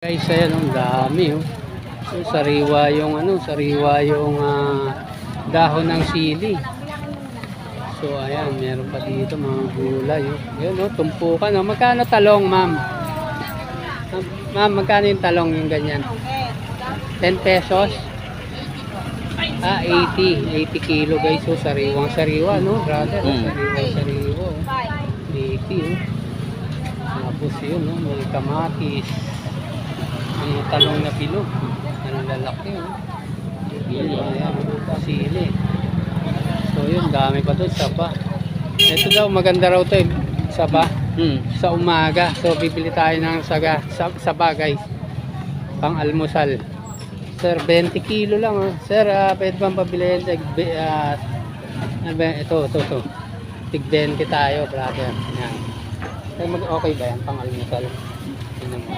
Guys, ayan, ang dami oh. So, sariwa yung dahon ng sili. So ayan, meron pa dito mga gulay oh. Ayan oh, tumpukan oh. Magkano talong, ma'am? Ma'am, magkano yung talong yung ganyan? 10 pesos? 80 kilo guys. So sariwang sariwa no, brother. Sariwang sariwa oh. 80 oh. Tapos yun oh, may kamatis. May talong na bilog. Ang lalaki oh. Ayan, sili. So yun, dami pa doon, saba. Ito daw, maganda raw ito eh, saba. Sa umaga. So bibili tayo ng saba guys. Pang almusal. Sir, 20 kilo lang oh. Sir, pwede bang pabilihin? Ito. Tig 20 tayo, brother. Yan. Okay ba yan, pang almusal? Yan naman.